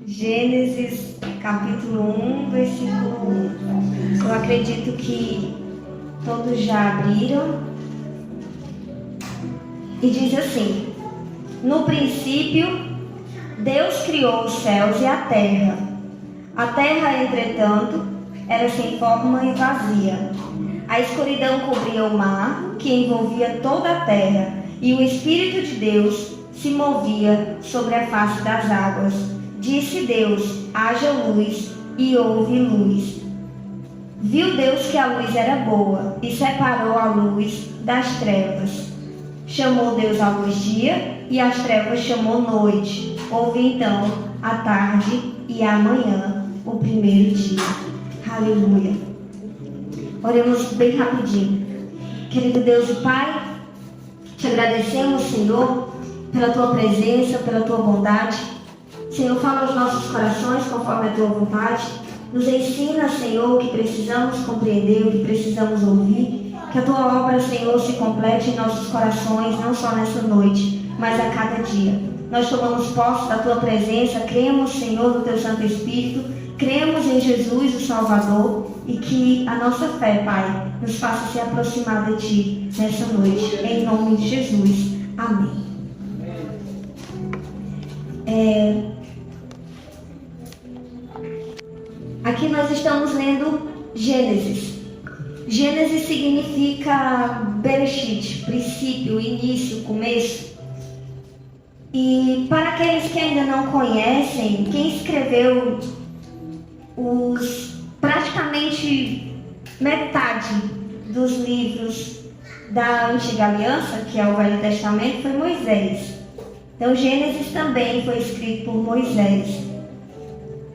Gênesis capítulo 1, versículo 1. Eu acredito que todos já abriram. E diz assim: no princípio, Deus criou os céus e a terra. A terra, entretanto, era sem forma e vazia. A escuridão cobria o mar, que envolvia toda a terra, e o Espírito de Deus se movia sobre a face das águas. Disse Deus: haja luz, e houve luz. Viu Deus que a luz era boa, e separou a luz das trevas. Chamou Deus a luz dia, e as trevas chamou noite. Houve então a tarde e a manhã, o primeiro dia. Aleluia. Oremos bem rapidinho. Querido Deus e Pai, te agradecemos, Senhor, pela Tua presença, pela Tua bondade. Senhor, fala aos nossos corações conforme a Tua vontade. Nos ensina, Senhor, o que precisamos compreender, o que precisamos ouvir. Que a Tua obra, Senhor, se complete em nossos corações, não só nessa noite, mas a cada dia. Nós tomamos posse da Tua presença, cremos, Senhor, no Teu Santo Espírito, cremos em Jesus, o Salvador, e que a nossa fé, Pai, nos faça se aproximar de Ti nessa noite, em nome de Jesus. Amém. Aqui nós estamos lendo Gênesis. Gênesis significa Bereshit, princípio, início, começo. E para aqueles que ainda não conhecem, quem escreveu praticamente metade dos livros da Antiga Aliança, que é o Velho Testamento, foi Moisés. Então Gênesis também foi escrito por Moisés.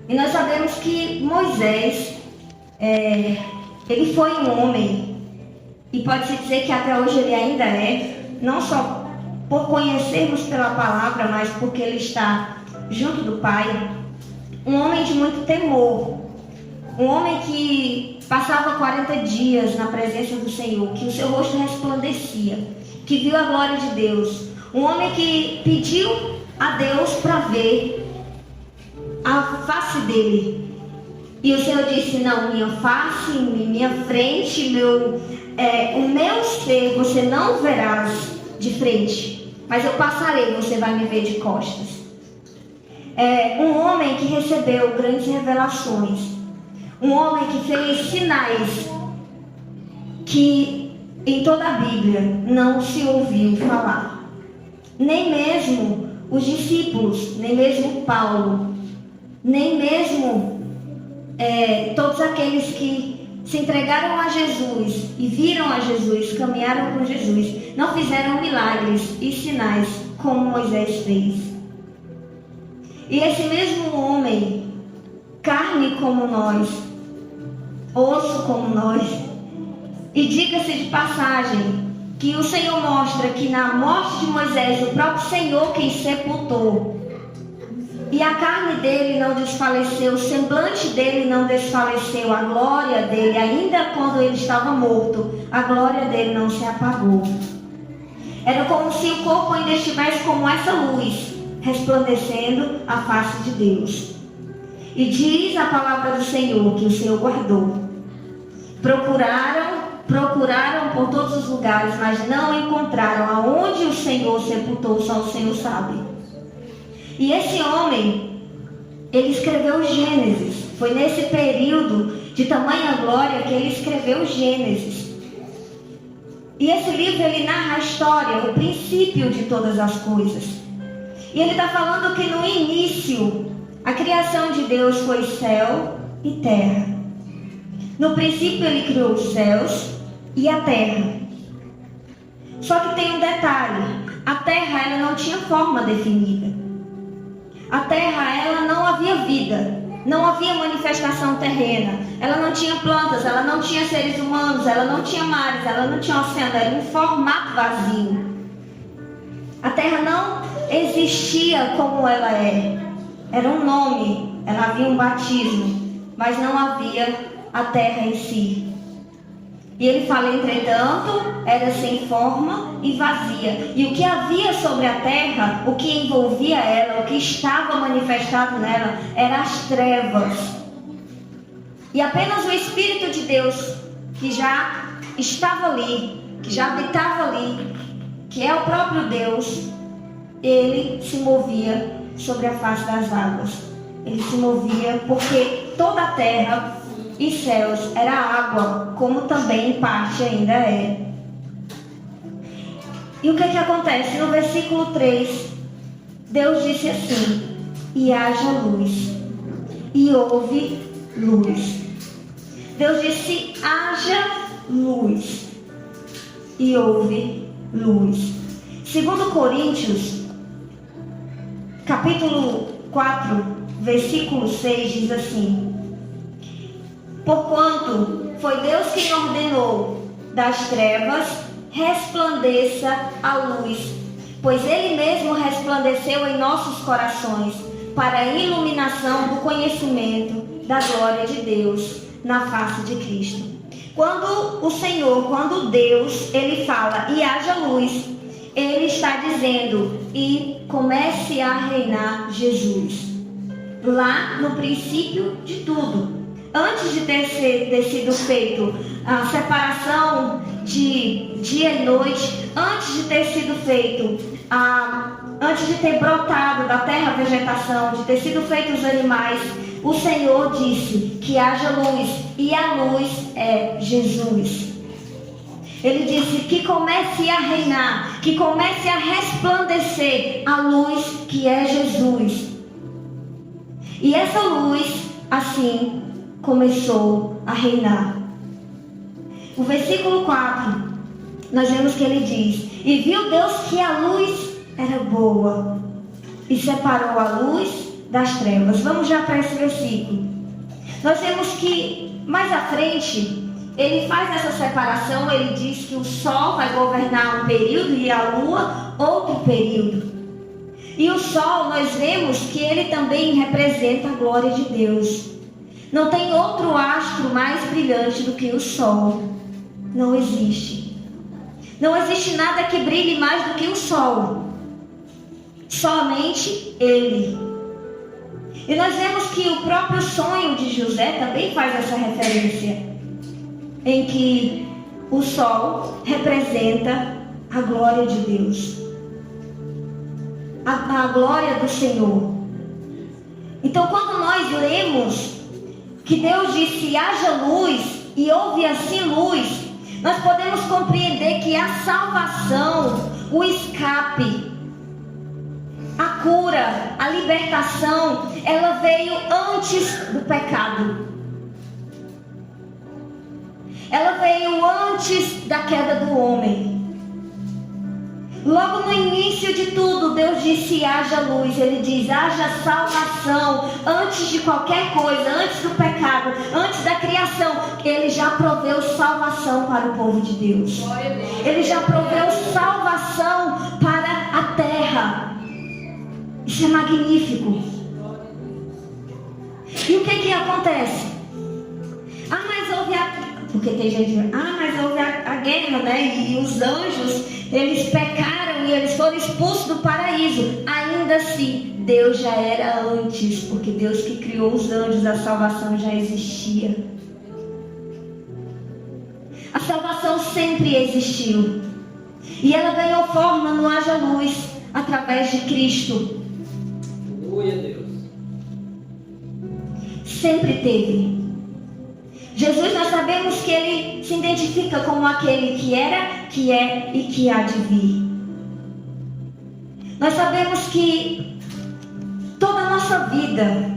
E nós sabemos que Moisés, ele foi um homem, e pode-se dizer que até hoje ele ainda é, não só por conhecermos pela palavra, mas porque ele está junto do Pai, um homem de muito temor, um homem que passava 40 dias na presença do Senhor, que o seu rosto resplandecia, que viu a glória de Deus, um homem que pediu a Deus para ver a face dele. E o Senhor disse: não, minha face, minha frente, o meu ser você não verás de frente, mas eu passarei, você vai me ver de costas. Um homem que recebeu grandes revelações, um homem que fez sinais que em toda a Bíblia não se ouviu falar. Nem mesmo os discípulos, nem mesmo Paulo, nem mesmo todos aqueles que se entregaram a Jesus e viram a Jesus, caminharam com Jesus, não fizeram milagres e sinais como Moisés fez. E esse mesmo homem, carne como nós, osso como nós, e diga-se de passagem que o Senhor mostra que na morte de Moisés, o próprio Senhor quem sepultou, e a carne dele não desfaleceu, o semblante dele não desfaleceu, a glória dele, ainda quando ele estava morto, a glória dele não se apagou. Era como se o corpo ainda estivesse como essa luz, resplandecendo a face de Deus. E diz a palavra do Senhor que o Senhor guardou. Procuraram por todos os lugares, mas não encontraram. Aonde o Senhor sepultou, só o Senhor sabe. E esse homem, ele escreveu Gênesis. Foi nesse período de tamanha glória que ele escreveu Gênesis. E esse livro, ele narra a história, o princípio de todas as coisas. E ele está falando que no início, a criação de Deus foi céu e terra. No princípio, ele criou os céus e a terra. Só que tem um detalhe: a terra, ela não tinha forma definida. A terra, ela não havia vida, não havia manifestação terrena, ela não tinha plantas, ela não tinha seres humanos, ela não tinha mares, ela não tinha oceano, era um formato vazio. A terra não existia como ela é, era um nome, ela havia um batismo, mas não havia a terra em si. E ele fala, entretanto, era sem forma e vazia. E o que havia sobre a terra, o que envolvia ela, o que estava manifestado nela, eram as trevas. E apenas o Espírito de Deus, que já estava ali, que já habitava ali, que é o próprio Deus, ele se movia sobre a face das águas. Ele se movia porque toda a terra e céus era água, como também em parte ainda é. E o que acontece? No versículo 3, Deus disse assim: e haja luz, e houve luz. Deus disse: haja luz, e houve luz. Segundo Coríntios, capítulo 4, versículo 6, diz assim: porquanto foi Deus quem ordenou das trevas resplandeça a luz, pois Ele mesmo resplandeceu em nossos corações para a iluminação do conhecimento da glória de Deus na face de Cristo. Quando Deus, Ele fala e haja luz, Ele está dizendo e comece a reinar Jesus. Lá no princípio de tudo, antes de ter sido feito a separação de dia e noite, antes de ter sido feito, antes de ter brotado da terra a vegetação, de ter sido feitos os animais, o Senhor disse que haja luz, e a luz é Jesus. Ele disse que comece a reinar, que comece a resplandecer a luz que é Jesus. E essa luz, assim, começou a reinar. O versículo 4, nós vemos que ele diz: e viu Deus que a luz era boa, e separou a luz das trevas. Vamos já para esse versículo. Nós vemos que mais à frente ele faz essa separação. Ele diz que o sol vai governar um período e a lua outro período. E o sol, nós vemos que ele também representa a glória de Deus. Não tem outro astro mais brilhante do que o sol. Não existe. Não existe nada que brilhe mais do que o sol. Somente ele. E nós vemos que o próprio sonho de José também faz essa referência, em que o sol representa a glória de Deus, a glória do Senhor. Então, quando nós lemos que Deus disse haja luz e houve assim luz, nós podemos compreender que a salvação, o escape, a cura, a libertação, ela veio antes do pecado. Ela veio antes da queda do homem. Logo no início de tudo, Deus disse haja luz. Ele diz haja salvação. Antes de qualquer coisa, antes do pecado, antes da criação, Ele já proveu salvação para o povo de Deus. Ele já proveu salvação para a terra. Isso é magnífico. E o que acontece? Mas houve porque tem gente que mas houve a guerra, né? E os anjos, eles pecaram e eles foram expulsos do paraíso. Ainda assim, Deus já era antes, porque Deus que criou os anjos, a salvação já existia. A salvação sempre existiu. E ela ganhou forma no haja luz, através de Cristo. Aleluia, Deus. Sempre teve. Jesus, nós sabemos que Ele se identifica como aquele que era, que é e que há de vir. Nós sabemos que toda a nossa vida,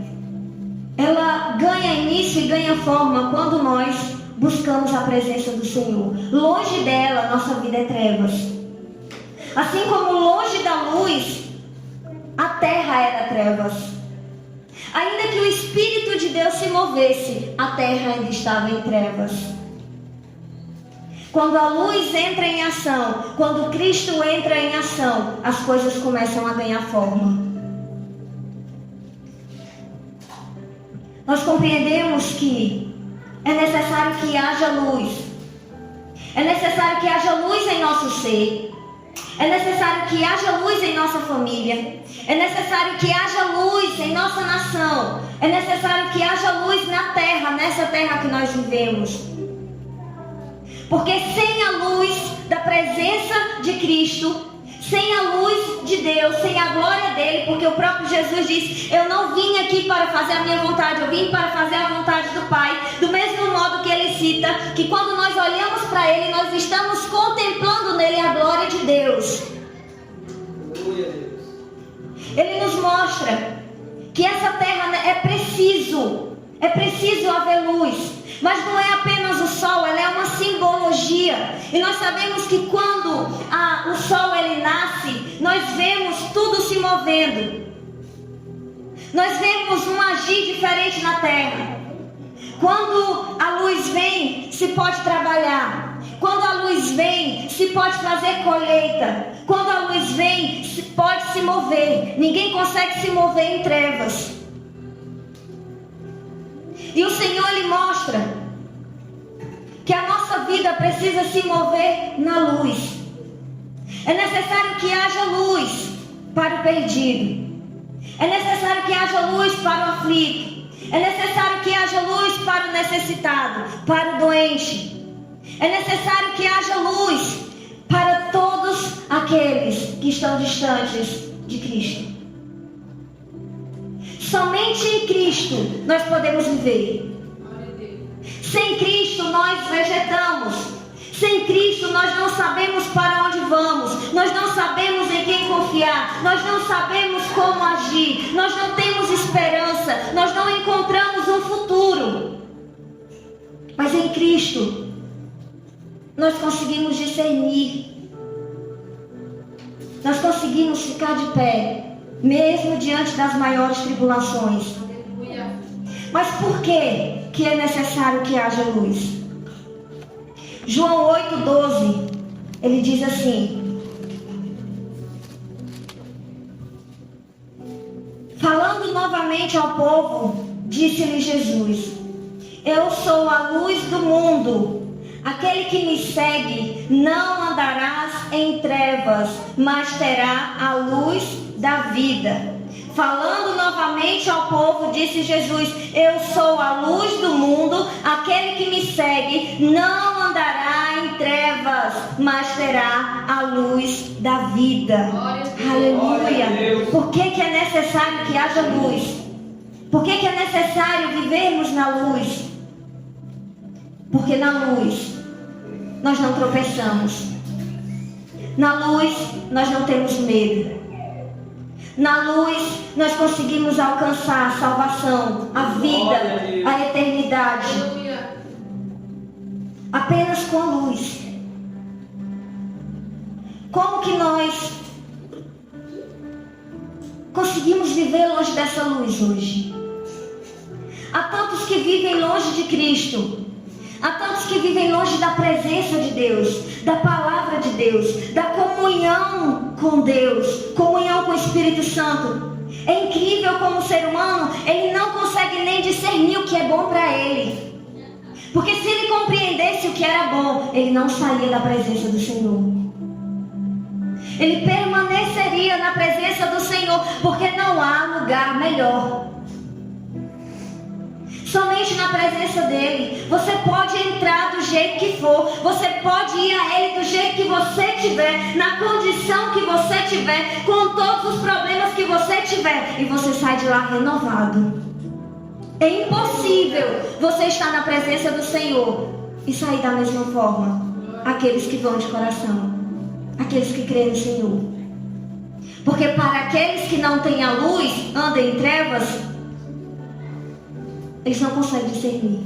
ela ganha início e ganha forma quando nós buscamos a presença do Senhor. Longe dela, nossa vida é trevas. Assim como longe da luz, a terra era trevas. Ainda que o Espírito de Deus se movesse, a terra ainda estava em trevas. Quando a luz entra em ação, quando Cristo entra em ação, as coisas começam a ganhar forma. Nós compreendemos que é necessário que haja luz É necessário que haja luz em nosso ser. É necessário que haja luz em nossa família. É necessário que haja luz em nossa nação. É necessário que haja luz na terra, nessa terra que nós vivemos. Porque sem a luz da presença de Cristo, sem a luz de Deus, sem a glória dele, porque o próprio Jesus disse: eu não vim aqui para fazer a minha vontade, eu vim para fazer a vontade do Pai. Do mesmo modo que ele cita que quando nós olhamos para ele, nós estamos contemplando nele a glória de Deus. Aleluia, Deus. Ele nos mostra que essa terra é preciso haver luz. Mas não é apenas o sol, ela é uma simbologia. E nós sabemos que quando o sol ele nasce, nós vemos tudo se movendo. Nós vemos um agir diferente na terra. Quando a luz vem, se pode trabalhar. Quando a luz vem, se pode fazer colheita. Quando a luz vem, se pode se mover. Ninguém consegue se mover em trevas. E o Senhor ele mostra que a nossa vida precisa se mover na luz. É necessário que haja luz para o perdido. É necessário que haja luz para o aflito. É necessário que haja luz para o necessitado, para o doente. É necessário que haja luz para todos aqueles que estão distantes de Cristo. Somente em Cristo nós podemos viver. Sem Cristo nós vegetamos. Sem Cristo nós não sabemos para onde vamos. Nós não sabemos em quem confiar. Nós não sabemos como agir. Nós não temos esperança. Nós não encontramos um futuro. Mas em Cristo nós conseguimos discernir. Nós conseguimos ficar de pé, mesmo diante das maiores tribulações. Mas por que é necessário que haja luz? João 8,12, ele diz assim: falando novamente ao povo, disse-lhe Jesus: eu sou a luz do mundo. Aquele que me segue não andarás em trevas, mas terá a luz da vida. Falando novamente ao povo, disse Jesus: eu sou a luz do mundo. Aquele que me segue não andará em trevas, mas terá a luz da vida. Aleluia. Por que é necessário que haja luz? Por que é necessário vivermos na luz? Porque na luz nós não tropeçamos. Na luz nós não temos medo. Na luz nós conseguimos alcançar a salvação, a vida, a eternidade. Apenas com a luz. Como que nós conseguimos viver longe dessa luz hoje? Há tantos que vivem longe de Cristo. Há tantos que vivem longe da presença de Deus, da palavra de Deus, da comunhão com Deus, comunhão com o Espírito Santo. É incrível como o ser humano, ele não consegue nem discernir o que é bom para ele. Porque se ele compreendesse o que era bom, ele não saía da presença do Senhor. Ele permaneceria na presença do Senhor, porque não há lugar melhor. Somente na presença dele. Você pode entrar do jeito que for. Você pode ir a ele do jeito que você tiver, na condição que você tiver, com todos os problemas que você tiver, e você sai de lá renovado. É impossível você estar na presença do Senhor e sair da mesma forma. Aqueles que vão de coração, aqueles que creem no Senhor. Porque para aqueles que não têm a luz, andam em trevas, eles não conseguem discernir.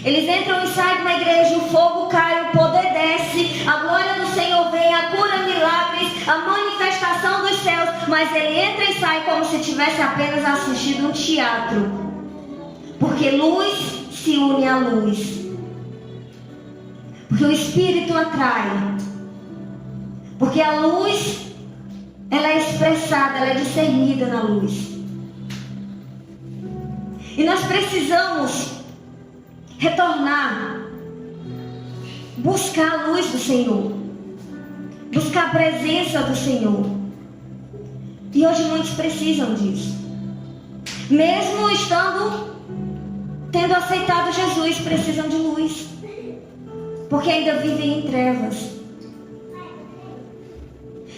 Eles entram e saem de uma igreja, o fogo cai, o poder desce, a glória do Senhor vem, a cura, milagres, a manifestação dos céus. Mas ele entra e sai como se tivesse apenas assistido um teatro. Porque luz se une à luz. Porque o Espírito atrai. Porque a luz, ela é expressada, ela é discernida na luz. E nós precisamos retornar buscar a luz do Senhor, buscar a presença do Senhor. E hoje muitos precisam disso. Mesmo tendo aceitado Jesus, precisam de luz, porque ainda vivem em trevas.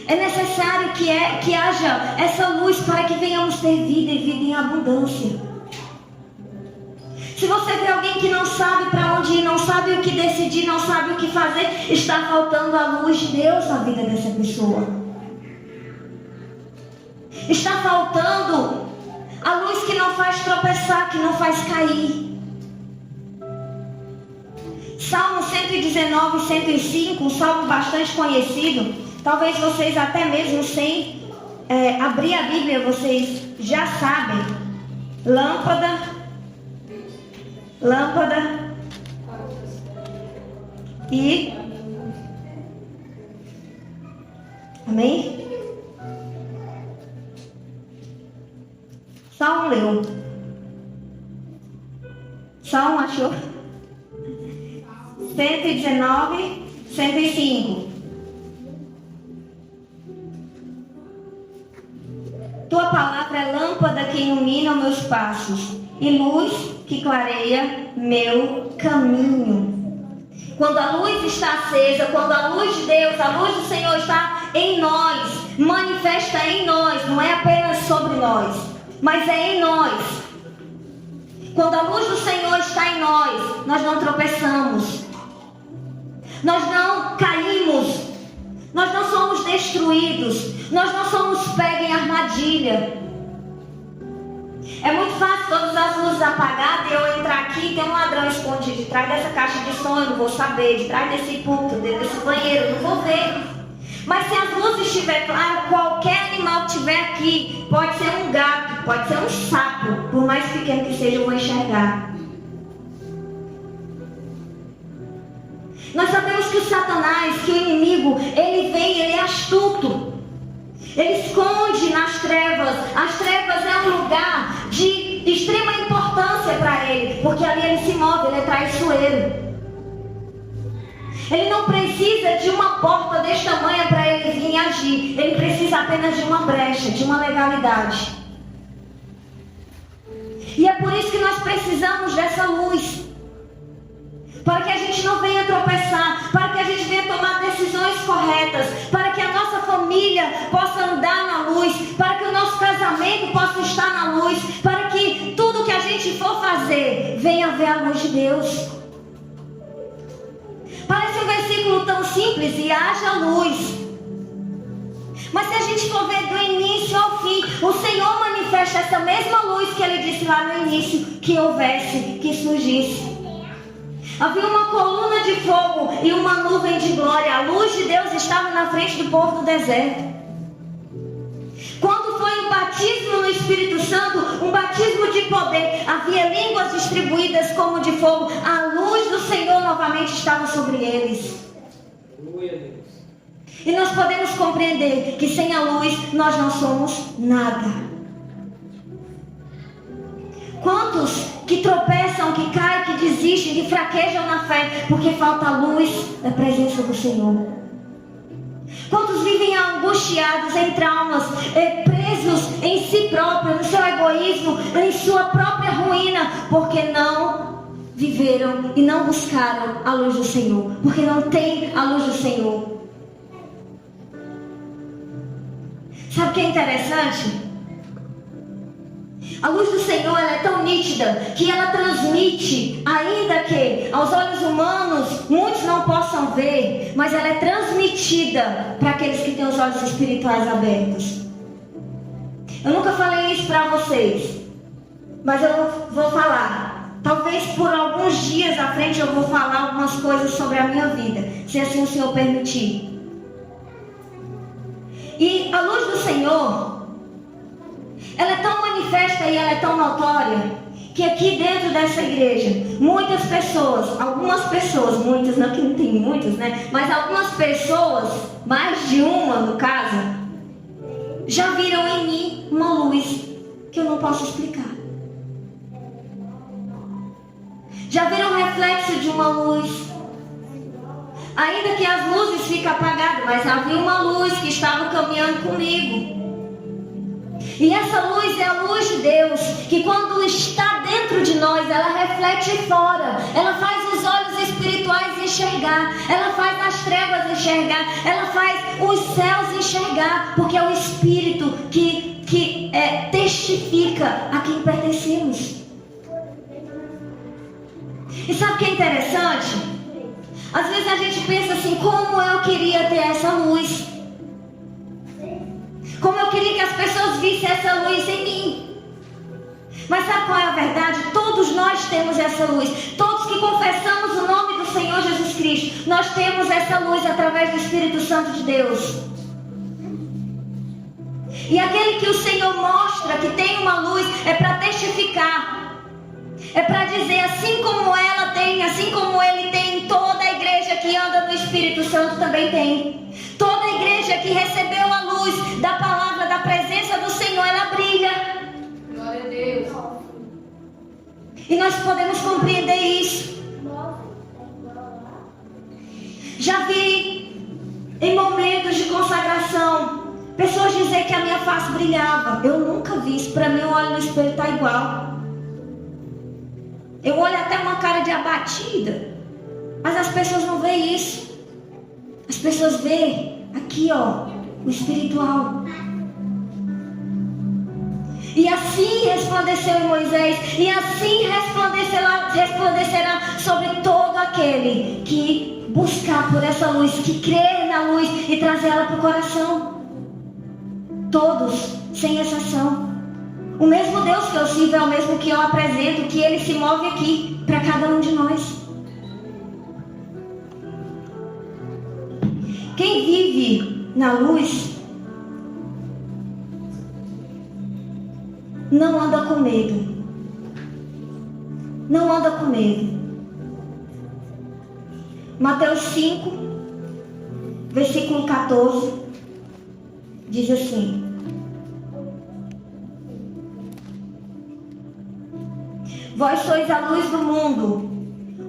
É necessário que haja essa luz para que venhamos ter vida e vida em abundância. Se você vê alguém que não sabe para onde ir, não sabe o que decidir, não sabe o que fazer, está faltando a luz de Deus na vida dessa pessoa. Está faltando a luz que não faz tropeçar, que não faz cair. Salmo 119 e 105, um salmo bastante conhecido. Talvez vocês até mesmo sem abrir a Bíblia, vocês já sabem. Lâmpada. E... Amém? Só um leu. Só um achou? 119, 105. Tua palavra é lâmpada que ilumina os meus passos e luz que clareia meu caminho. Quando a luz está acesa, quando a luz de Deus, a luz do Senhor está em nós, manifesta em nós, não é apenas sobre nós, mas é em nós. Quando a luz do Senhor está em nós, nós não tropeçamos, nós não caímos, nós não somos destruídos, nós não somos pegos em armadilha. É muito fácil todas as luzes apagadas e eu entrar aqui e ter um ladrão escondido de trás dessa caixa de som, eu não vou saber, de trás desse púlpito, desse banheiro, eu não vou ver. Mas se as luzes estiverem claras, qualquer animal que estiver aqui, pode ser um gato, pode ser um sapo, por mais pequeno que seja, eu vou enxergar. Nós sabemos que o Satanás, que o inimigo, ele vem, ele é astuto. Ele esconde nas trevas. As trevas é um lugar de extrema importância para ele, porque ali ele se move, ele é traiçoeiro. Ele não precisa de uma porta deste tamanho para ele vir agir. Ele precisa apenas de uma brecha, de uma legalidade. E é por isso que nós precisamos dessa luz, para que a gente não venha tropeçar, para que a gente venha tomar decisões corretas, para que a nossa família possa andar na luz, para que o nosso casamento possa estar na luz, para que tudo que a gente for fazer venha ver a luz de Deus. Parece um versículo tão simples, e haja luz. Mas se a gente for ver do início ao fim, o Senhor manifesta essa mesma luz que Ele disse lá no início, que houvesse, que surgisse. Havia uma coluna de fogo e uma nuvem de glória. A luz de Deus estava na frente do povo do deserto. Quando foi o batismo no Espírito Santo, um batismo de poder, havia línguas distribuídas como de fogo. A luz do Senhor novamente estava sobre eles. E nós podemos compreender que sem a luz nós não somos nada. Quantos que tropeçam, que caem, que desistem, que fraquejam na fé, porque falta a luz da presença do Senhor? Quantos vivem angustiados em traumas, presos em si próprios, no seu egoísmo, em sua própria ruína, porque não viveram e não buscaram a luz do Senhor, porque não tem a luz do Senhor. Sabe o que é interessante? A luz do Senhor, ela é tão nítida que ela transmite, ainda que aos olhos humanos muitos não possam ver, mas ela é transmitida para aqueles que têm os olhos espirituais abertos. Eu nunca falei isso para vocês, mas eu vou falar. Talvez por alguns dias à frente eu vou falar algumas coisas sobre a minha vida, se assim o Senhor permitir. E a luz do Senhor, ela é tão manifesta e ela é tão notória, que aqui dentro dessa igreja, muitas pessoas, algumas pessoas, muitas, não que não tem muitas, né? Mas algumas pessoas, mais de uma no caso, já viram em mim uma luz que eu não posso explicar. Já viram o reflexo de uma luz. Ainda que as luzes fiquem apagadas, mas havia uma luz que estava caminhando comigo. E essa luz é a luz de Deus, que quando está dentro de nós, ela reflete fora. Ela faz os olhos espirituais enxergar. Ela faz as trevas enxergar. Ela faz os céus enxergar. Porque é o Espírito que testifica a quem pertencemos. E sabe o que é interessante? Às vezes a gente pensa assim, como eu queria ter essa luz. Como eu queria que as pessoas vissem essa luz em mim. Mas sabe qual é a verdade? Todos nós temos essa luz. Todos que confessamos o nome do Senhor Jesus Cristo, nós temos essa luz através do Espírito Santo de Deus. E aquele que o Senhor mostra que tem uma luz é para testificar. É para dizer, assim como ela tem, assim como ele tem, toda a igreja que anda no Espírito Santo também tem. Toda a igreja que recebeu a luz da palavra, da presença do Senhor, ela brilha. Glória a Deus. E nós podemos compreender isso. Já vi em momentos de consagração pessoas dizer que a minha face brilhava. Eu nunca vi isso. Para mim, eu olho no espelho e está igual. Eu olho até uma cara de abatida. Mas as pessoas não veem isso. As pessoas veem aqui, ó, o espiritual. E assim resplandeceu em Moisés. E assim resplandecerá sobre todo aquele que buscar por essa luz, que crer na luz e trazer ela para o coração. Todos, sem exceção. O mesmo Deus que eu sirvo é o mesmo que eu apresento, que Ele se move aqui para cada um de nós. Quem vive na luz não anda com medo. Não anda com medo. Mateus 5, versículo 14, diz assim: Vós sois a luz do mundo.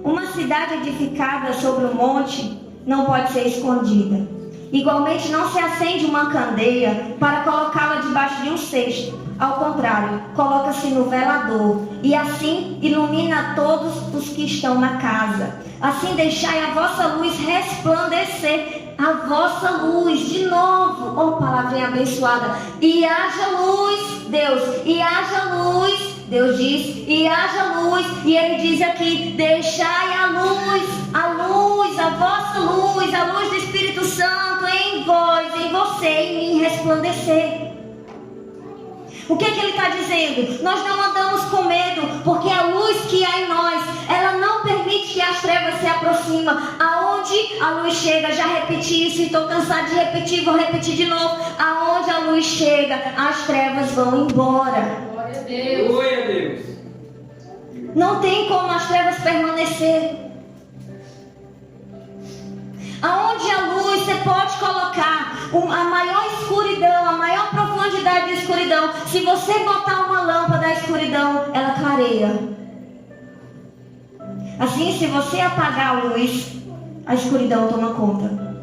Uma cidade edificada sobre um monte não pode ser escondida. Igualmente não se acende uma candeia para colocá-la debaixo de um cesto. Ao contrário, coloca-se no velador e assim ilumina todos os que estão na casa. Assim deixai a vossa luz resplandecer. A vossa luz, de novo, oh palavrinha abençoada. E haja luz, Deus, e haja luz. Deus diz, e haja luz, e Ele diz aqui, deixai a vossa luz, a luz do Espírito Santo em vós, em você, em mim resplandecer. O que Ele está dizendo? Nós não andamos com medo, porque a luz que há em nós, ela não permite que as trevas se aproximem. Aonde a luz chega, já repeti isso, estou cansado de repetir, vou repetir de novo. Aonde a luz chega, as trevas vão embora. Glória a Deus. Glória a Deus. Não tem como as trevas permanecer. Aonde a luz você pode colocar a maior escuridão, a maior profundidade de escuridão. Se você botar uma lâmpada na escuridão, ela clareia. Assim, se você apagar a luz, a escuridão toma conta.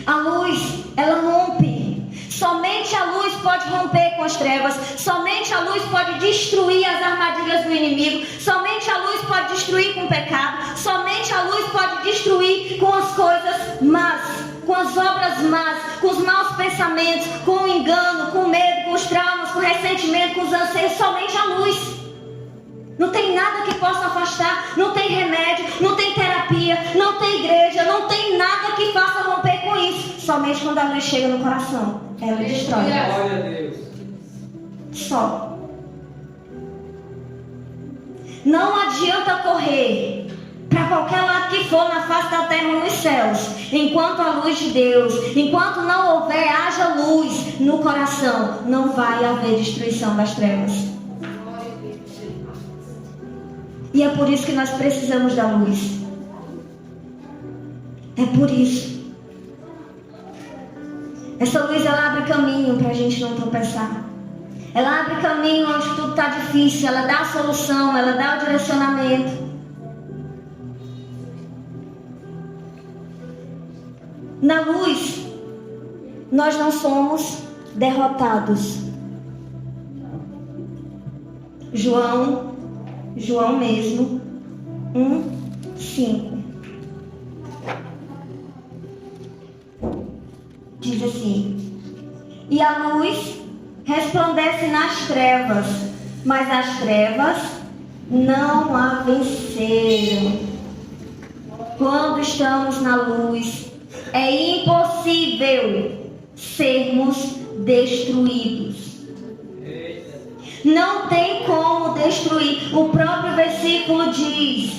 A luz, ela rompe. Somente a luz pode romper com as trevas. Somente a luz pode destruir as armadilhas do inimigo. Somente a luz pode destruir com o pecado. Somente a luz pode destruir com as coisas más, com as obras más, com os maus pensamentos, com o engano, com o medo, com os traumas, com o ressentimento, com os anseios. Somente a luz. Não tem nada que possa afastar. Não tem remédio, não tem terapia, não tem igreja, não tem nada que faça romper com isso. Somente quando a luz chega no coração, ela destrói. Glória a Deus. Só. Não adianta correr para qualquer lado que for na face da terra ou nos céus, enquanto a luz de Deus, enquanto não houver, haja luz no coração, não vai haver destruição das trevas. E é por isso que nós precisamos da luz. É por isso. Essa luz, ela abre caminho para a gente não tropeçar. Ela abre caminho onde tudo está difícil. Ela dá a solução, ela dá o direcionamento. Na luz, nós não somos derrotados. João mesmo, 1:5. Diz assim: e a luz resplandece nas trevas, mas as trevas não a venceram. Quando estamos na luz, é impossível sermos destruídos. Não tem como destruir. O próprio versículo diz: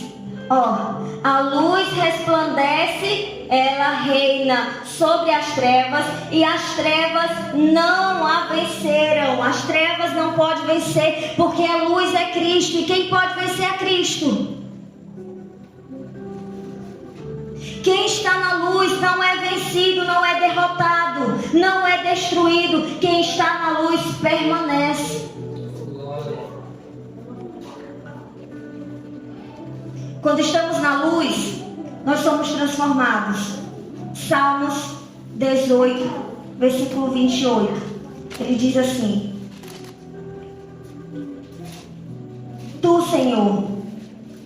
a luz resplandece, ela reina sobre as trevas, e as trevas não a venceram. As trevas não podem vencer, porque a luz é Cristo. E quem pode vencer é Cristo. Quem está na luz não é vencido, não é derrotado, não é destruído. Quem está na luz permanece. Quando estamos na luz, nós somos transformados. Salmos 18, versículo 28. Ele diz assim: Tu, Senhor,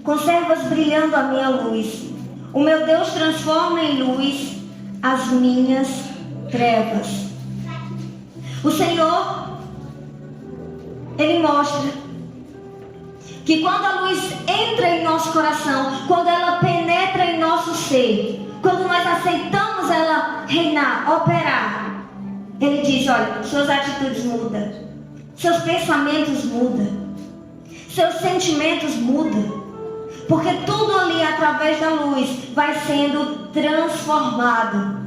conservas brilhando a minha luz. O meu Deus transforma em luz as minhas trevas. O Senhor, Ele mostra que quando a luz entra em nosso coração, quando ela penetra em nosso ser, quando nós aceitamos ela reinar, operar, Ele diz: olha, suas atitudes mudam, seus pensamentos mudam, seus sentimentos mudam, porque tudo ali através da luz vai sendo transformado.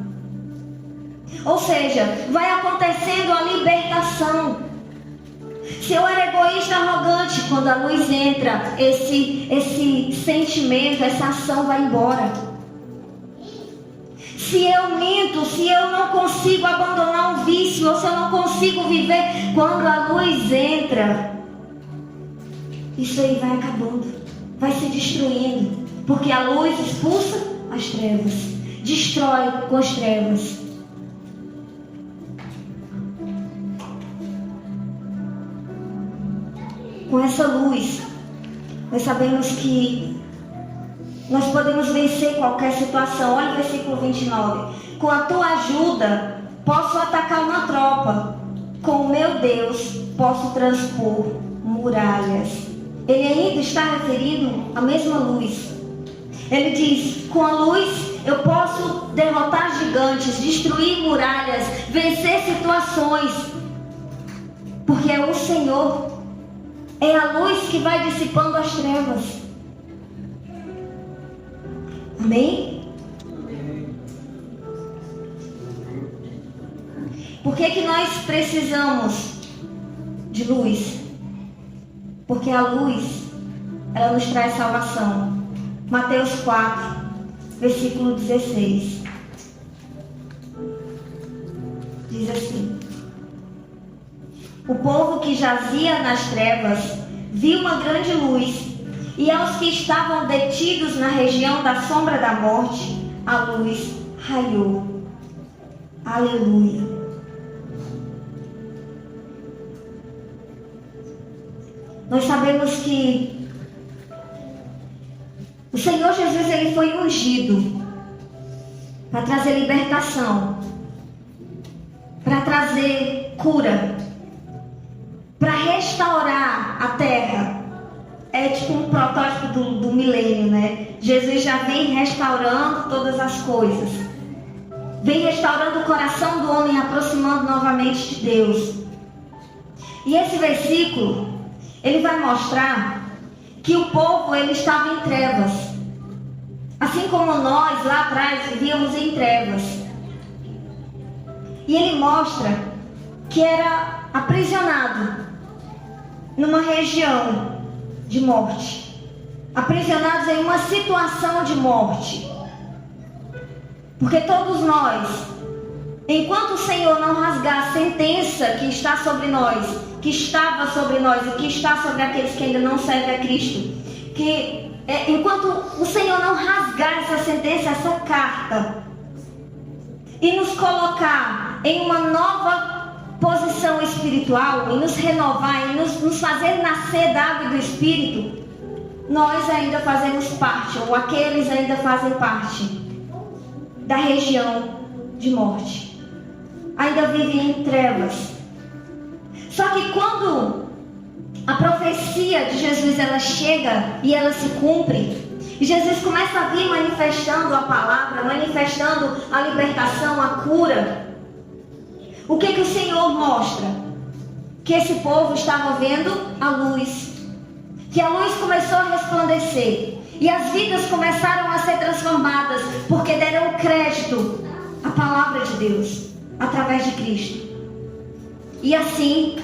Ou seja, vai acontecendo a libertação. Se eu era egoísta, arrogante, quando a luz entra, esse sentimento, essa ação vai embora. Se eu minto, se eu não consigo abandonar um vício, ou se eu não consigo viver, quando a luz entra, isso aí vai acabando, vai se destruindo, porque a luz expulsa as trevas, destrói com as trevas. Com essa luz, nós sabemos que nós podemos vencer qualquer situação. Olha o versículo 29. Com a tua ajuda, posso atacar uma tropa. Com o meu Deus, posso transpor muralhas. Ele ainda está referindo à mesma luz. Ele diz: com a luz eu posso derrotar gigantes, destruir muralhas, vencer situações. Porque é o Senhor. É a luz que vai dissipando as trevas. Amém? Por que nós precisamos de luz? Porque a luz, ela nos traz salvação. Mateus 4, versículo 16. Diz assim: o povo que jazia nas trevas viu uma grande luz, e aos que estavam detidos na região da sombra da morte, a luz raiou. Aleluia. Nós sabemos que o Senhor Jesus, Ele foi ungido para trazer libertação, para trazer cura, para restaurar a terra. É tipo um protótipo do milênio, né? Jesus já vem restaurando todas as coisas. Vem restaurando o coração do homem, aproximando novamente de Deus. E esse versículo, ele vai mostrar que o povo, ele estava em trevas. Assim como nós, lá atrás, vivíamos em trevas. E ele mostra que era aprisionado numa região de morte, aprisionados em uma situação de morte. Porque todos nós, enquanto o Senhor não rasgar a sentença que está sobre nós, que estava sobre nós e que está sobre aqueles que ainda não servem a Cristo, enquanto o Senhor não rasgar essa sentença, essa carta, e nos colocar em uma nova posição espiritual, e nos renovar, e nos fazer nascer da água e do Espírito, nós ainda fazemos parte, ou aqueles ainda fazem parte da região de morte. Ainda vivem em trevas. Só que quando a profecia de Jesus ela chega e ela se cumpre, e Jesus começa a vir manifestando a palavra, manifestando a libertação, a cura, o que o Senhor mostra? Que esse povo estava vendo a luz, que a luz começou a resplandecer, e as vidas começaram a ser transformadas, porque deram crédito à palavra de Deus, através de Cristo. E assim,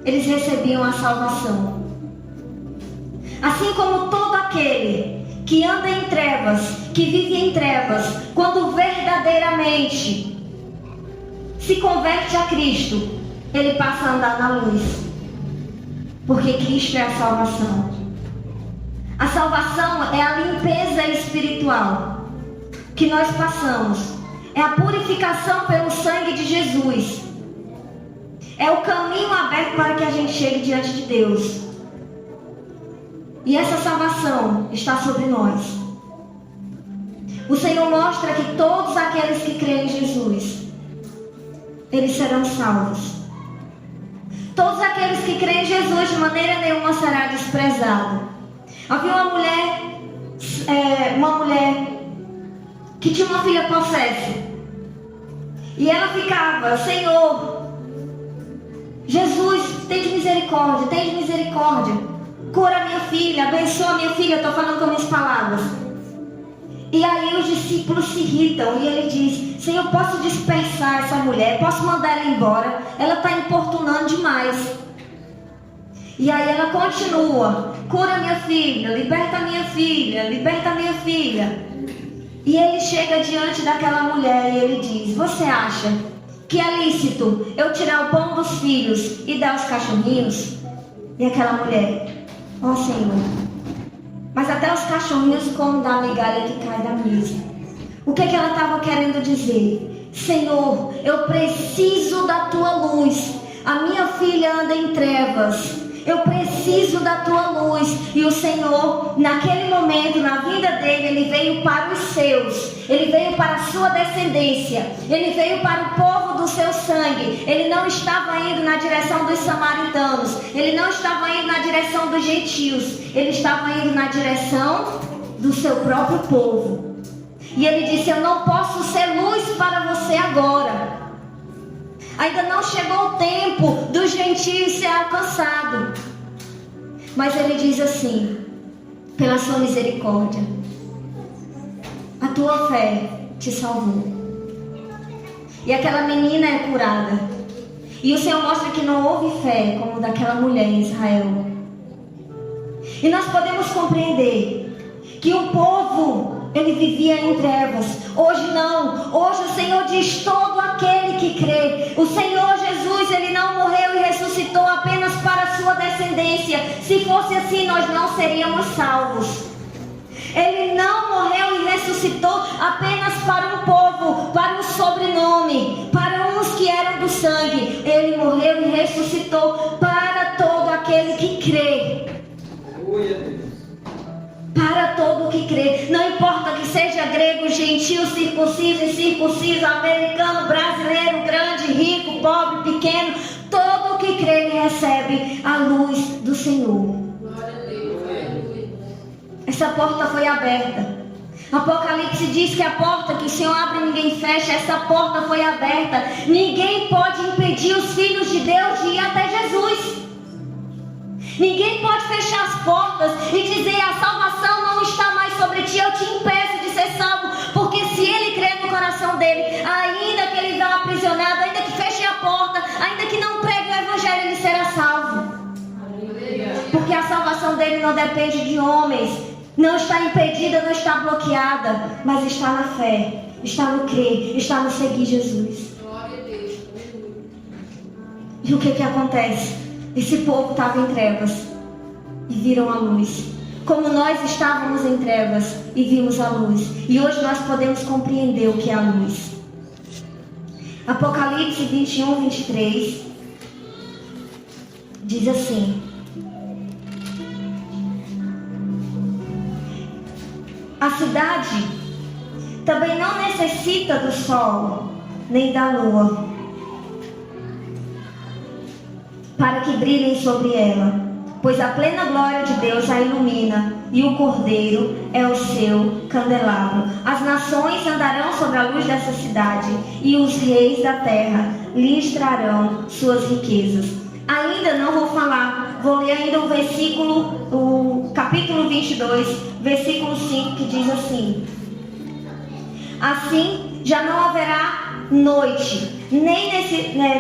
eles recebiam a salvação. Assim como todo aquele que anda em trevas, que vive em trevas, quando verdadeiramente se converte a Cristo, ele passa a andar na luz. Porque Cristo é a salvação. A salvação é a limpeza espiritual que nós passamos. É a purificação pelo sangue de Jesus. É o caminho aberto para que a gente chegue diante de Deus. E essa salvação está sobre nós. O Senhor mostra que todos aqueles que creem em Jesus, eles serão salvos. Todos aqueles que creem em Jesus de maneira nenhuma será desprezado. Havia uma mulher que tinha uma filha possessa. E ela ficava: Senhor, Jesus, tem de misericórdia. Cura minha filha, abençoa minha filha. Eu estou falando com minhas palavras. E aí os discípulos se irritam e ele diz: Senhor, posso dispersar essa mulher? Posso mandar ela embora? Ela está importunando demais. E aí ela continua: cura minha filha, liberta minha filha. E ele chega diante daquela mulher e ele diz: você acha que é lícito eu tirar o pão dos filhos e dar aos cachorrinhos? E aquela mulher: ó Senhor, mas até os cachorrinhos comem da migalha que cai da mesa. O que ela estava querendo dizer? Senhor, eu preciso da tua luz. A minha filha anda em trevas. Eu preciso da tua luz. E o Senhor, naquele momento, na vida dele, ele veio para os seus. Ele veio para a sua descendência. Ele veio para o povo do seu sangue. Ele não estava indo na direção dos samaritanos. Ele não estava indo na direção dos gentios. Ele estava indo na direção do seu próprio povo. E ele disse: eu não posso ser luz para você agora. Ainda não chegou o tempo dos gentios ser alcançado. Mas ele diz assim: pela sua misericórdia, a tua fé te salvou. E aquela menina é curada. E o Senhor mostra que não houve fé como daquela mulher em Israel. E nós podemos compreender que o povo, ele vivia em trevas. Hoje não. Hoje o Senhor diz: todo aquele que crê. O Senhor Jesus, ele não morreu e ressuscitou apenas para a sua descendência. Se fosse assim, nós não seríamos salvos. Ele não morreu e ressuscitou apenas para um povo, para um sobrenome, para uns que eram do sangue. Ele morreu e ressuscitou para todo aquele que crê. Para todo o que crê. Não importa que seja grego, gentil, circunciso, incircunciso, americano, brasileiro, grande, rico, pobre, pequeno, todo o que crê recebe a luz do Senhor. Essa porta foi aberta. Apocalipse diz que a porta que o Senhor abre ninguém fecha. Essa porta foi aberta. Ninguém pode impedir os filhos de Deus de ir até Jesus. Ninguém pode fechar as portas e dizer: a salvação não está mais sobre ti, eu te impeço de ser salvo. Porque se ele crer no coração dele, ainda que ele vá aprisionado, ainda que feche a porta, ainda que não pregue o evangelho, ele será salvo. Porque a salvação dele não depende de homens. Não está impedida, não está bloqueada, mas está na fé, está no crer, está no seguir Jesus. E o que acontece? Esse povo estava em trevas e viram a luz. Como nós estávamos em trevas e vimos a luz. E hoje nós podemos compreender o que é a luz. Apocalipse 21, 23 diz assim: a cidade também não necessita do sol nem da lua para que brilhem sobre ela, pois a plena glória de Deus a ilumina, e o Cordeiro é o seu candelabro. As nações andarão sobre a luz dessa cidade, e os reis da terra lhes trarão suas riquezas. Ainda não vou falar, vou ler ainda o capítulo 22, versículo 5, que diz assim: assim já não haverá noite, nem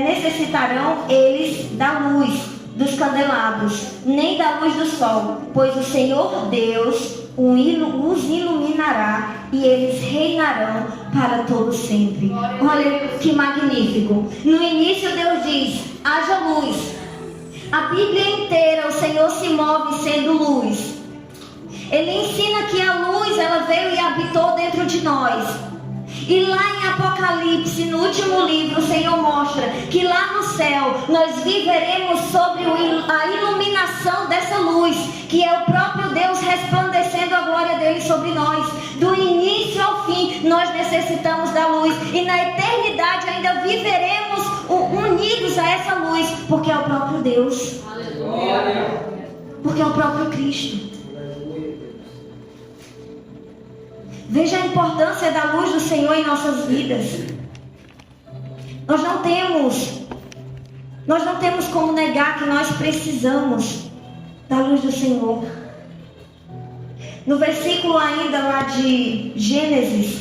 necessitarão eles da luz dos candelabros, nem da luz do sol, pois o Senhor Deus os iluminará, e eles reinarão para todo sempre. Olha que magnífico. No início Deus diz: haja luz. A Bíblia inteira o Senhor se move sendo luz. Ele ensina que a luz, ela veio e habitou dentro de nós. E lá em Apocalipse, no último livro, o Senhor mostra que lá no céu nós viveremos sobre a iluminação dessa luz, que é o próprio Deus resplandecendo a glória dele sobre nós. Do início ao fim nós necessitamos da luz, e na eternidade ainda viveremos unidos a essa luz, porque é o próprio Deus. Aleluia. Porque é o próprio Cristo. Veja a importância da luz do Senhor em nossas vidas. Nós não temos como negar que nós precisamos da luz do Senhor. No versículo ainda lá de Gênesis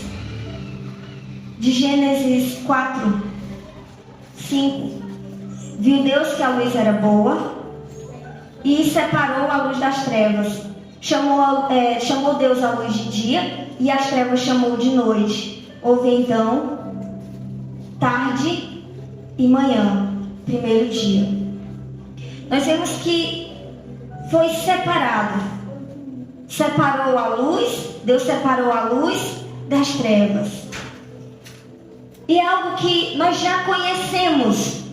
4, 5, viu Deus que a luz era boa e separou a luz das trevas. Chamou Deus a luz de dia e as trevas chamou de noite. Houve então tarde e manhã, primeiro dia. Nós vemos que foi separado. Separou a luz, Deus separou a luz das trevas. E é algo que nós já conhecemos.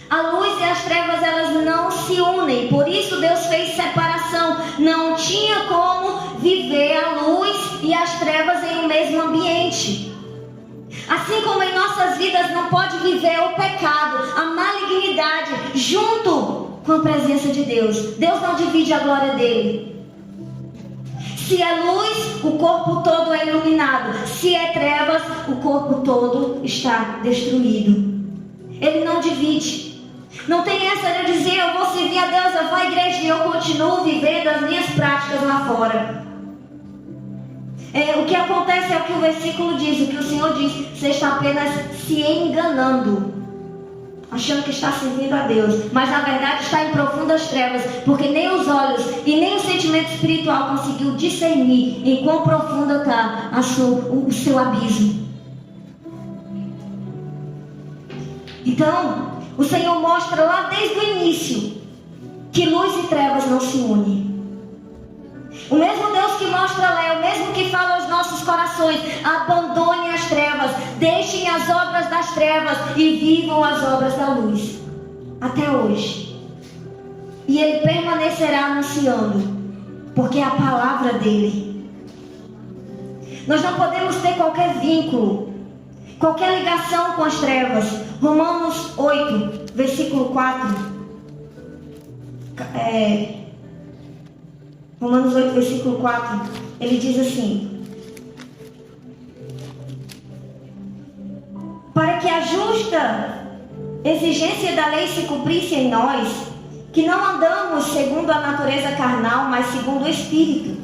A luz e as trevas, elas não se unem. Por isso Deus fez separação. Não tinha como viver a luz e as trevas em um mesmo ambiente. Assim como em nossas vidas não pode viver o pecado, a malignidade, junto com a presença de Deus. Deus não divide a glória dele. Se é luz, o corpo todo é iluminado. Se é trevas, o corpo todo está destruído. Ele não divide. Não tem essa de eu dizer: eu vou servir a Deus, eu vou à igreja e eu continuo vivendo as minhas práticas lá fora. O que acontece é o que o versículo diz, o que o Senhor diz: você está apenas se enganando, achando que está servindo a Deus, mas na verdade está em profundas trevas, porque nem os olhos e nem o sentimento espiritual conseguiu discernir em quão profundo está o seu abismo. Então, o Senhor mostra lá desde o início que luz e trevas não se unem. O mesmo Deus que mostra lá é o mesmo que fala aos nossos corações: abandonem as trevas, deixem as obras das trevas e vivam as obras da luz. Até hoje. E Ele permanecerá anunciando, porque é a palavra dEle. Nós não podemos ter qualquer vínculo, qualquer ligação com as trevas. Romanos 8, versículo 4. Romanos 8, versículo 4. Ele diz assim: para que a justa exigência da lei se cumprisse em nós, que não andamos segundo a natureza carnal, mas segundo o Espírito.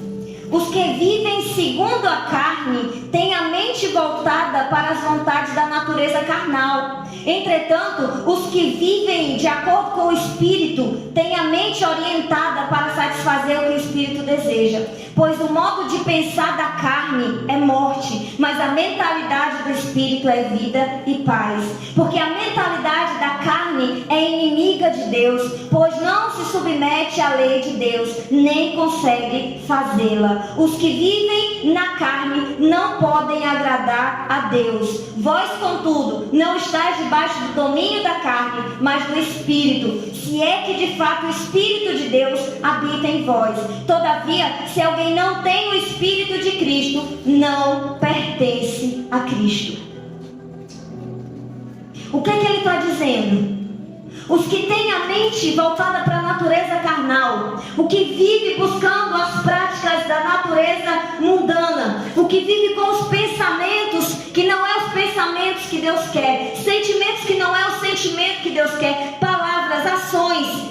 Os que vivem segundo a carne têm a mente voltada para as vontades da natureza carnal. Entretanto, os que vivem de acordo com o Espírito têm a mente orientada para satisfazer o que o Espírito deseja. Pois o modo de pensar da carne é morte, mas a mentalidade do Espírito é vida e paz. Porque a mentalidade da carne carne é inimiga de Deus, pois não se submete à lei de Deus, nem consegue fazê-la. Os que vivem na carne não podem agradar a Deus. Vós, contudo, não estáis debaixo do domínio da carne, mas do Espírito, se é que de fato o Espírito de Deus habita em vós. Todavia, se alguém não tem o Espírito de Cristo, não pertence a Cristo. O que ele está dizendo? Os que têm a mente voltada para a natureza carnal, o que vive buscando as práticas da natureza mundana, o que vive com os pensamentos que não é os pensamentos que Deus quer, sentimentos que não é o sentimento que Deus quer, palavras, ações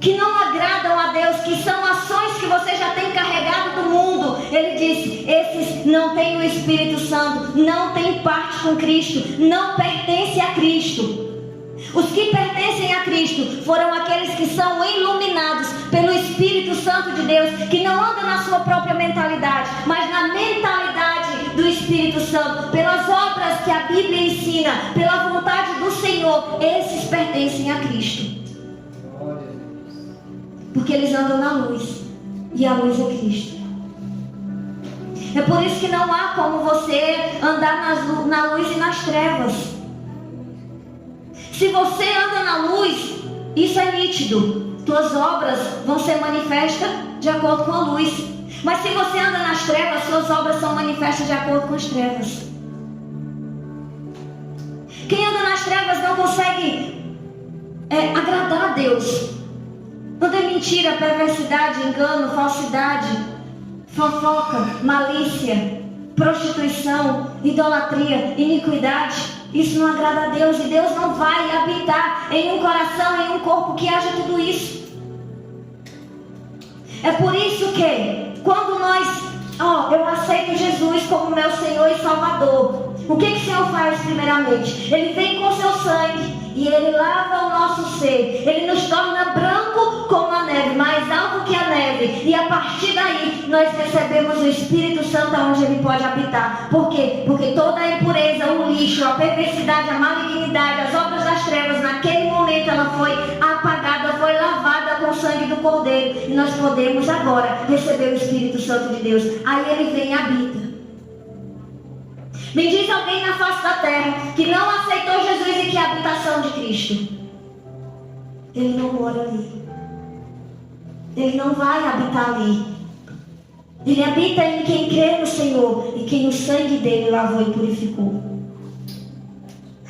que não agradam a Deus, que são ações que você já tem carregado do mundo. Ele diz: esses não têm o Espírito Santo, não têm parte com Cristo, não pertencem a Cristo. Os que pertencem a Cristo foram aqueles que são iluminados pelo Espírito Santo de Deus, que não andam na sua própria mentalidade, mas na mentalidade do Espírito Santo, pelas obras que a Bíblia ensina, pela vontade do Senhor. Esses pertencem a Cristo, porque eles andam na luz, e a luz é Cristo. É por isso que não há como você andar na luz e nas trevas. Se você anda na luz, isso é nítido. Tuas obras vão ser manifestas de acordo com a luz. Mas se você anda nas trevas, suas obras são manifestas de acordo com as trevas. Quem anda nas trevas não consegue agradar a Deus. Quando é mentira, perversidade, engano, falsidade, fofoca, malícia, prostituição, idolatria, iniquidade, isso não agrada a Deus, e Deus não vai habitar em um coração, em um corpo que haja tudo isso. É por isso que quando eu aceito Jesus como meu Senhor e Salvador, o que o Senhor faz primeiramente? Ele vem com seu sangue e Ele lava o nosso ser. Ele nos torna branco como a neve, mais alto que a neve. E a partir daí nós recebemos o Espírito Santo onde Ele pode habitar. Por quê? Porque toda a impureza, o lixo, a perversidade, a malignidade, as obras das trevas, naquele momento ela foi apagada, foi lavada com o sangue do Cordeiro. E nós podemos agora receber o Espírito Santo de Deus. Aí Ele vem e habita. Me diz alguém na face da terra que não aceitou Jesus e que é a habitação de Cristo. Ele não mora ali. Ele não vai habitar ali. Ele habita em quem crê no Senhor e quem o sangue dele lavou e purificou.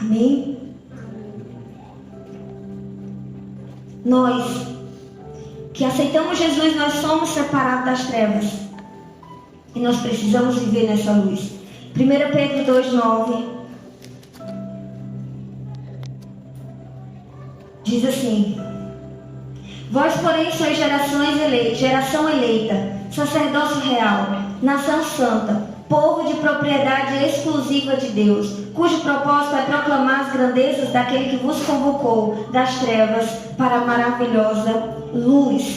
Amém? Nós que aceitamos Jesus, nós somos separados das trevas. E nós precisamos viver nessa luz. 1 Pedro 2,9 diz assim: vós, porém, sois geração eleita, sacerdócio real, nação santa, povo de propriedade exclusiva de Deus, cujo propósito é proclamar as grandezas daquele que vos convocou das trevas para a maravilhosa luz.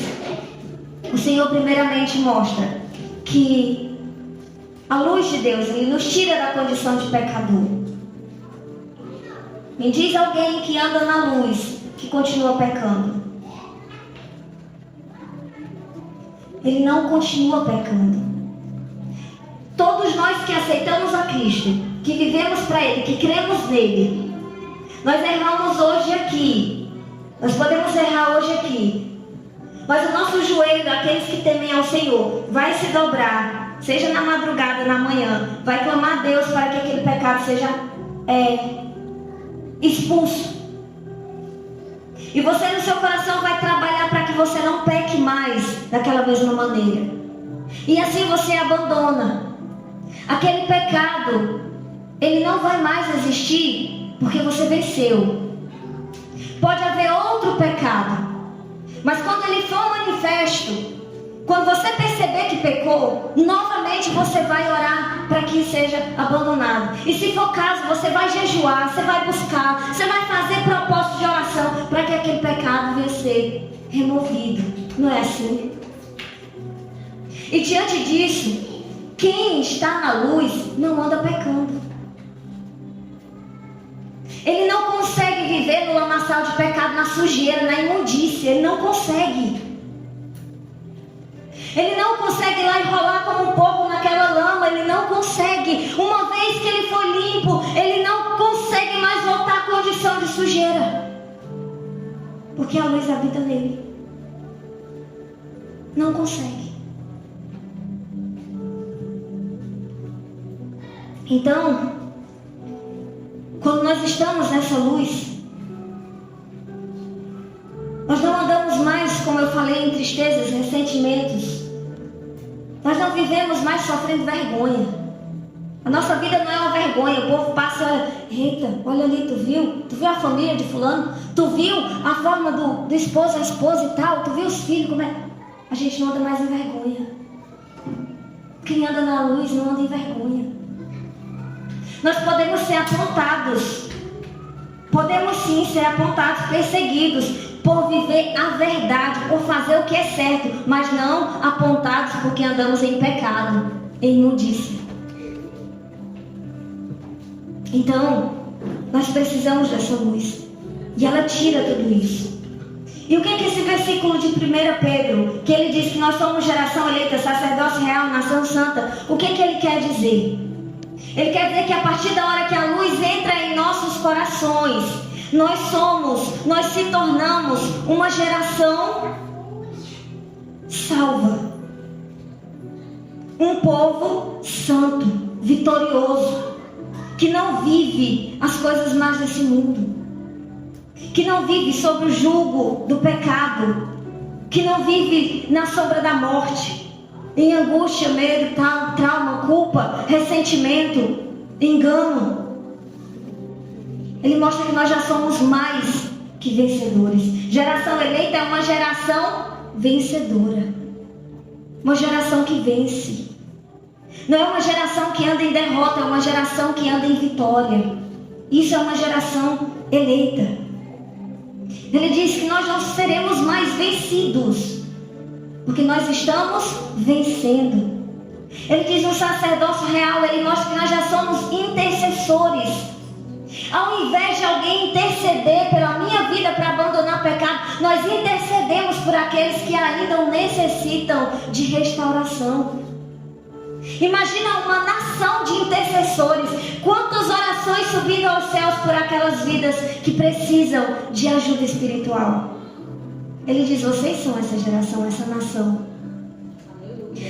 O Senhor primeiramente mostra que a luz de Deus, Ele nos tira da condição de pecador. Me diz alguém que anda na luz, que continua pecando. Ele não continua pecando. Todos nós que aceitamos a Cristo, que vivemos para Ele, que cremos nele, nós erramos hoje aqui. Nós podemos errar hoje aqui. Mas o nosso joelho, daqueles que temem ao Senhor, vai se dobrar. Seja na madrugada, na manhã, vai clamar a Deus para que aquele pecado seja expulso. E você no seu coração vai trabalhar para que você não peque mais daquela mesma maneira. E assim você abandona. Aquele pecado, ele não vai mais existir porque você venceu. Pode haver outro pecado, mas quando ele for manifesto, quando você perceber que pecou, novamente você vai orar para que seja abandonado. E se for caso, você vai jejuar, você vai buscar, você vai fazer propósito de oração para que aquele pecado venha ser removido. Não é assim? E diante disso, quem está na luz não anda pecando. Ele não consegue viver no lamaçal de pecado, na sujeira, na imundícia. Ele não consegue. Ele não consegue ir lá enrolar como um porco naquela lama. Ele não consegue. Uma vez que ele foi limpo, ele não consegue mais voltar à condição de sujeira. Porque a luz habita nele. Não consegue. Então, quando nós estamos nessa luz, nós não andamos mais, como eu falei, em tristezas, ressentimentos. Nós não vivemos mais sofrendo vergonha. A nossa vida não é uma vergonha. O povo passa e olha, eita, olha ali, tu viu? Tu viu a família de fulano? Tu viu a forma do esposo, a esposa e tal? Tu viu os filhos, como é? A gente não anda mais em vergonha. Quem anda na luz não anda em vergonha. Nós podemos ser apontados. Podemos sim ser apontados, perseguidos por viver a verdade, por fazer o que é certo, mas não apontados porque andamos em pecado, em imundícia. Então, nós precisamos dessa luz. E ela tira tudo isso. E o que é que esse versículo de 1 Pedro, que ele diz que nós somos geração eleita, sacerdócio real, nação santa, o que é que ele quer dizer? Ele quer dizer que a partir da hora que a luz entra em nossos corações, nós se tornamos uma geração salva. Um povo santo, vitorioso, que não vive as coisas más desse mundo, que não vive sob o jugo do pecado, que não vive na sombra da morte, em angústia, medo, trauma, culpa, ressentimento, engano. Ele mostra que nós já somos mais que vencedores. Geração eleita é uma geração vencedora, uma geração que vence. Não é uma geração que anda em derrota, é uma geração que anda em vitória. Isso é uma geração eleita. Ele diz que nós não seremos mais vencidos, porque nós estamos vencendo. Ele diz no sacerdócio real, ele mostra que nós já somos intercessores. Ao invés de alguém interceder pela minha vida para abandonar o pecado, nós intercedemos por aqueles que ainda necessitam de restauração. Imagina uma nação de intercessores. Quantas orações subindo aos céus por aquelas vidas que precisam de ajuda espiritual. Ele diz, vocês são essa geração, essa nação.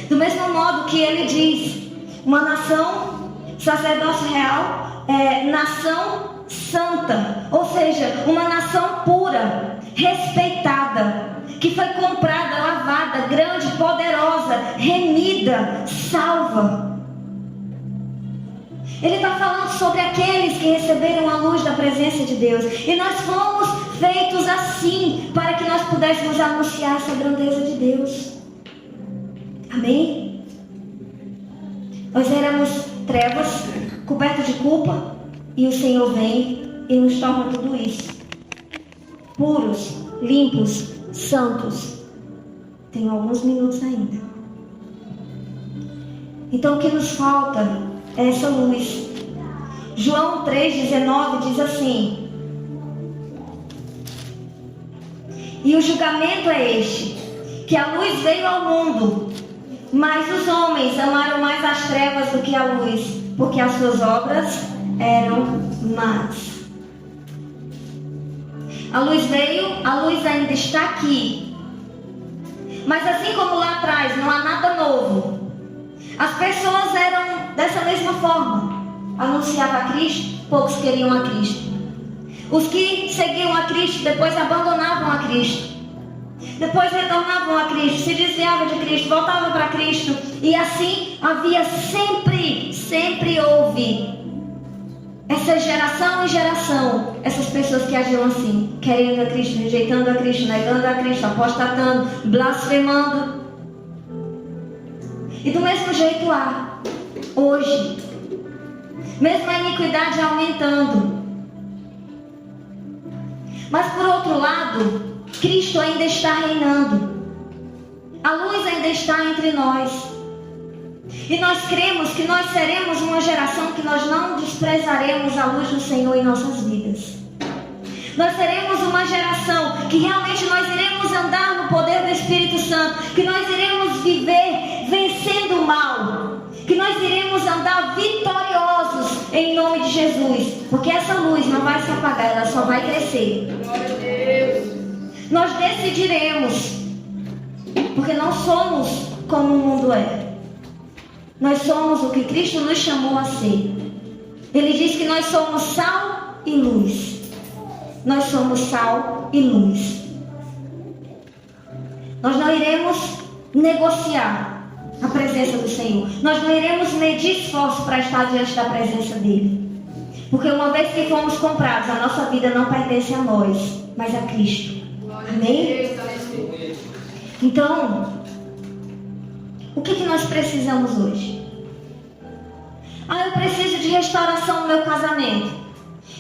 Do mesmo modo que ele diz, uma nação, sacerdócio real, nação santa. Ou seja, uma nação pura, respeitada, que foi comprada, lavada, grande, poderosa, remida, salva. Ele está falando sobre aqueles que receberam a luz da presença de Deus. E nós fomos feitos assim, para que nós pudéssemos anunciar essa grandeza de Deus. Amém? Nós éramos trevas, cobertas de culpa, e o Senhor vem e nos torna tudo isso. Puros, limpos, santos. Tenho alguns minutos ainda. Então o que nos falta é essa luz. João 3,19 diz assim: e o julgamento é este, que a luz veio ao mundo, mas os homens amaram mais as trevas do que a luz, porque as suas obras eram más. A luz veio, a luz ainda está aqui. Mas assim como lá atrás não há nada novo, as pessoas eram dessa mesma forma. Anunciava a Cristo, poucos queriam a Cristo. Os que seguiam a Cristo depois abandonavam a Cristo. Depois retornavam a Cristo, se desviavam de Cristo, voltavam para Cristo. E assim havia sempre houve essa geração em geração, essas pessoas que agiam assim, querendo a Cristo, rejeitando a Cristo, negando a Cristo, apostatando, blasfemando. E do mesmo jeito há hoje, mesmo a iniquidade aumentando. Mas por outro lado, Cristo ainda está reinando. A luz ainda está entre nós. E nós cremos que nós seremos uma geração que nós não desprezaremos a luz do Senhor em nossas vidas. Nós seremos uma geração que realmente nós iremos andar no poder do Espírito Santo, que nós iremos viver vencendo o mal, que nós iremos andar vitoriosos em nome de Jesus, porque essa luz não vai se apagar, ela só vai crescer. Glória a Deus. Nós decidiremos, porque não somos como o mundo é. Nós somos o que Cristo nos chamou a ser. Ele diz que nós somos sal e luz. Nós somos sal e luz. Nós não iremos negociar a presença do Senhor. Nós não iremos medir esforço para estar diante da presença dele. Porque uma vez que fomos comprados, a nossa vida não pertence a nós, mas a Cristo. Amém? Então, o que nós precisamos hoje? Eu preciso de restauração no meu casamento.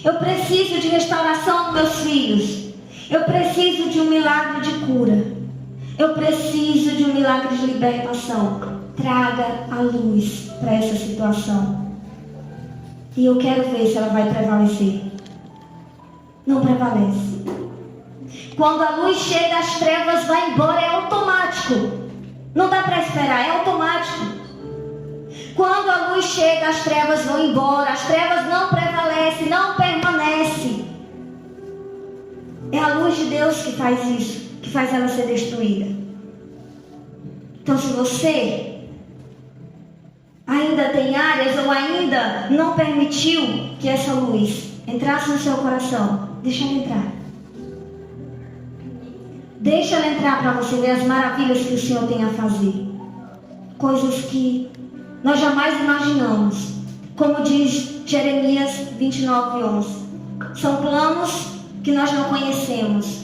Eu preciso de restauração nos meus filhos. Eu preciso de um milagre de cura. Eu preciso de um milagre de libertação. Traga a luz para essa situação. E eu quero ver se ela vai prevalecer. Não prevalece. Quando a luz chega, as trevas vão embora. É automático. Não dá para esperar, é automático. Quando a luz chega, as trevas vão embora. As trevas não prevalecem, não permanecem. É a luz de Deus que faz isso, que faz ela ser destruída. Então, se você ainda tem áreas ou ainda não permitiu que essa luz entrasse no seu coração, deixa ela entrar. Deixa ela entrar para você ver as maravilhas que o Senhor tem a fazer. Coisas que nós jamais imaginamos. Como diz Jeremias 29:11. São planos que nós não conhecemos.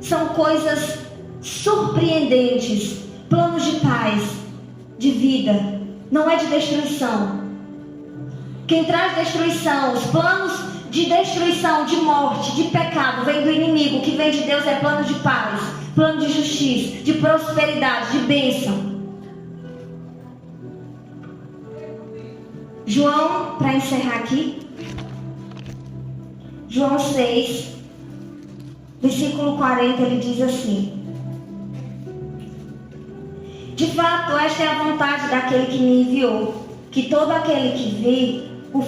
São coisas surpreendentes. Planos de paz, de vida. Não é de destruição. Quem traz destruição, os planos de destruição, de morte, de pecado, vem do inimigo. O que vem de Deus é plano de paz, plano de justiça, de prosperidade, de bênção. João, para encerrar aqui, João 6, versículo 40, ele diz assim: de fato, esta é a vontade daquele que me enviou, que todo aquele que vê o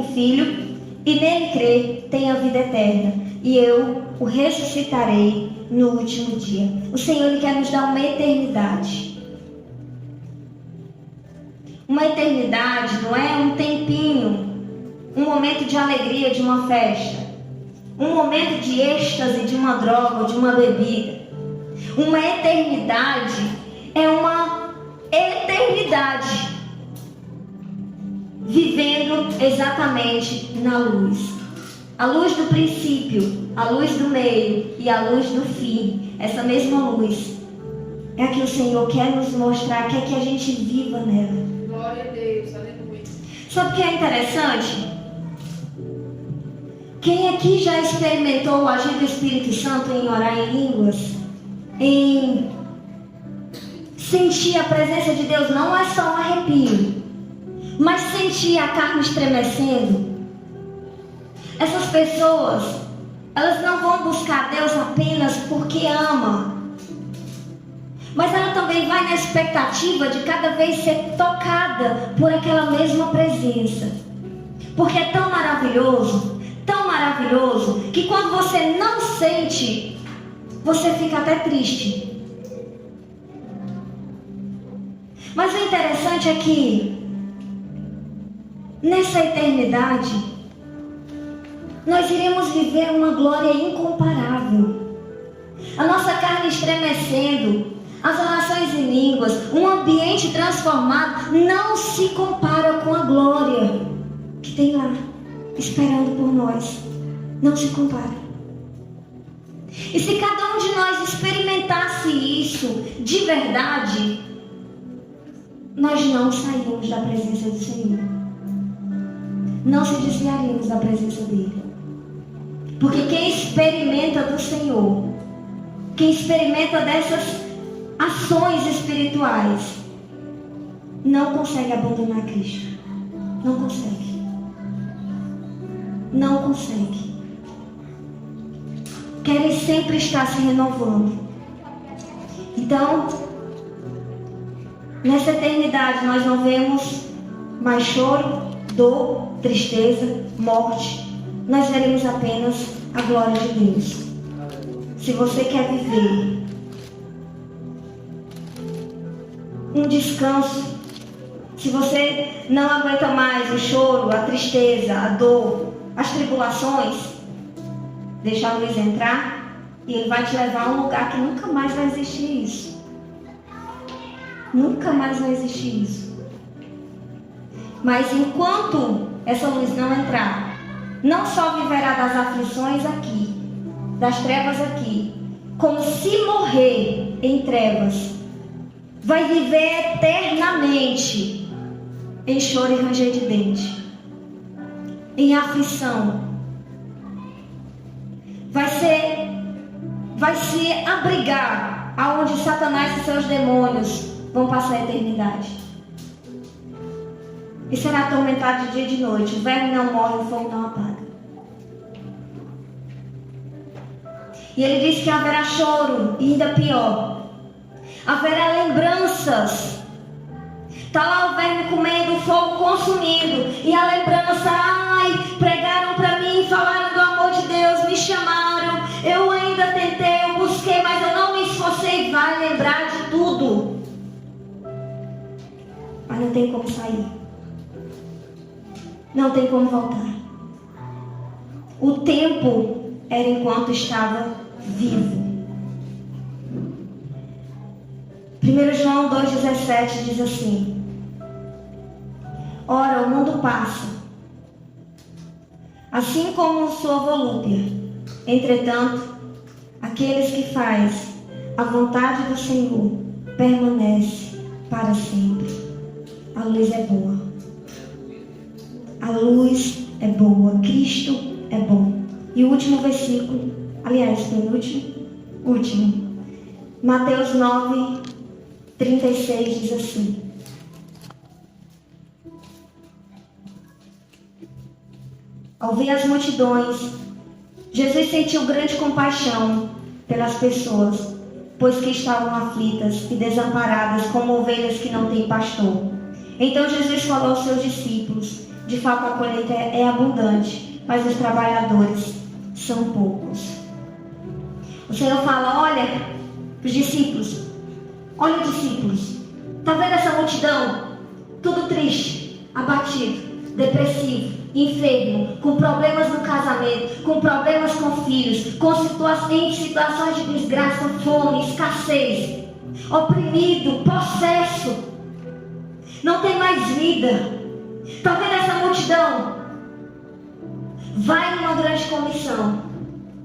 Filho e nele crê, tenha vida eterna, e eu o ressuscitarei no último dia. O Senhor, ele quer nos dar uma eternidade. Uma eternidade não é um tempinho, um momento de alegria de uma festa, um momento de êxtase de uma droga ou de uma bebida. Uma eternidade é uma eternidade vivendo exatamente na luz. A luz do princípio, a luz do meio e a luz do fim. Essa mesma luz é a que o Senhor quer nos mostrar, quer que a gente viva nela. Glória a Deus, aleluia. Sabe o que é interessante? Quem aqui já experimentou o agir do Espírito Santo em orar em línguas? Em sentir a presença de Deus? Não é só um arrepio, mas sentir a carne estremecendo. Essas pessoas, elas não vão buscar Deus apenas porque ama, mas ela também vai na expectativa de cada vez ser tocada por aquela mesma presença. Porque é tão maravilhoso, que quando você não sente, você fica até triste. Mas o interessante é que nessa eternidade nós iremos viver uma glória incomparável. A nossa carne estremecendo, as orações em línguas, um ambiente transformado, não se compara com a glória que tem lá, esperando por nós. Não se compara. E se cada um de nós experimentasse isso de verdade, nós não sairíamos da presença do Senhor. Não se desviaríamos da presença dele. Porque quem experimenta do Senhor, quem experimenta dessas ações espirituais, não consegue abandonar Cristo. Não consegue. não consegue. Querem sempre estar se renovando. Então, nessa eternidade nós não vemos mais choro, dor, tristeza, morte. Nós veremos apenas a glória de Deus. Se você quer viver um descanso, se você não aguenta mais o choro, a tristeza, a dor, as tribulações, deixa a luz entrar e ele vai te levar a um lugar que nunca mais vai existir isso. Nunca mais vai existir isso. Mas enquanto essa luz não entrar, não só viverá das aflições aqui, das trevas aqui, como se morrer em trevas, vai viver eternamente em choro e ranger de dente, em aflição. Vai se abrigar aonde Satanás e seus demônios vão passar a eternidade. E será atormentado de dia e de noite. O verme não morre, o fogo não apaga. E ele diz que haverá choro, e ainda pior, haverá lembranças. Está lá o verme comendo, o fogo consumindo, e a lembrança: ai, pregaram para mim, falaram do amor de Deus, me chamaram, eu ainda tentei, eu busquei, mas eu não me esforcei. Vai lembrar de tudo, mas não tem como sair, não tem como voltar. O tempo era enquanto estava vivo. 1 João 2,17 diz assim: ora, o mundo passa, assim como sua volúpia. Entretanto, aqueles que fazem a vontade do Senhor permanece para sempre. A luz é boa. A luz é boa. Cristo é bom. E o último versículo, aliás, penúltimo, último, Mateus 9:36 diz assim: ao ver as multidões, Jesus sentiu grande compaixão pelas pessoas, pois que estavam aflitas e desamparadas, como ovelhas que não têm pastor. Então Jesus falou aos seus discípulos: de fato a colheita é abundante, mas os trabalhadores são poucos. O Senhor fala: olha para os discípulos, olha discípulos, está vendo essa multidão? Tudo triste, abatido, depressivo, enfermo, com problemas no casamento, com problemas com filhos, em situações de desgraça, fome, escassez, oprimido, possesso, não tem mais vida. Está vendo essa multidão? Vai numa grande comissão.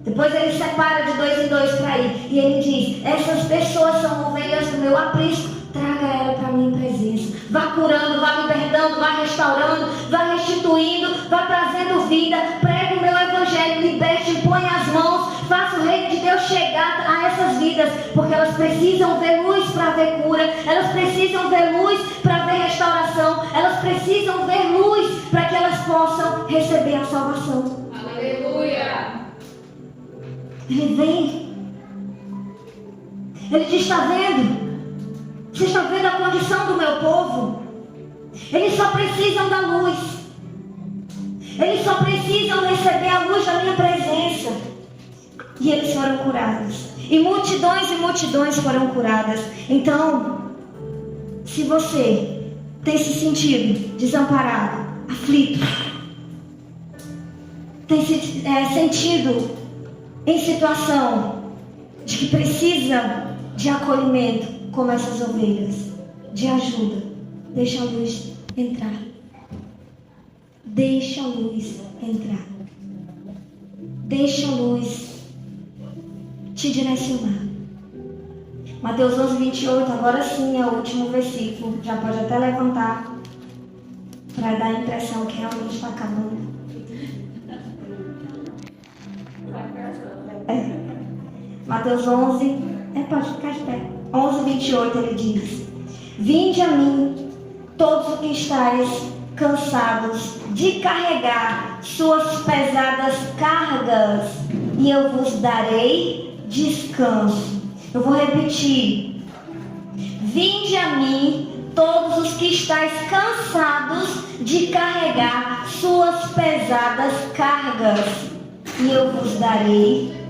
Depois ele separa de 2 em 2 para ir. E ele diz: essas pessoas são ovelhas do meu aprisco. Traga ela para a minha presença. Vá curando, vá libertando, vá restaurando, vá restituindo, vá trazendo vida. Pregue o meu evangelho, liberte, põe as mãos, faça o reino de Deus chegar a essas vidas, porque elas precisam ver luz para ver cura, elas precisam ver luz para ver restauração, elas precisam ver luz para que elas possam receber a salvação. Aleluia! Ele vem. Ele diz: está vendo? Você está vendo a condição do meu povo? Eles só precisam da luz. Eles só precisam receber a luz da minha presença. E eles foram curados. E multidões foram curadas. Então, se você tem se sentido desamparado, aflito, tem se sentido em situação de que precisa de acolhimento, como essas ovelhas, de ajuda, deixa a luz entrar. Deixa a luz entrar. Deixa a luz te direcionar. Mateus 11:28, agora sim é o último versículo. Já pode até levantar para dar a impressão que realmente está acabando. Mateus 11, pode ficar de pé. 11:28 ele diz: vinde a mim, todos os que estáis cansados de carregar suas pesadas cargas, e eu vos darei descanso. Eu vou repetir. Vinde a mim, todos os que estáis cansados de carregar suas pesadas cargas, e eu vos darei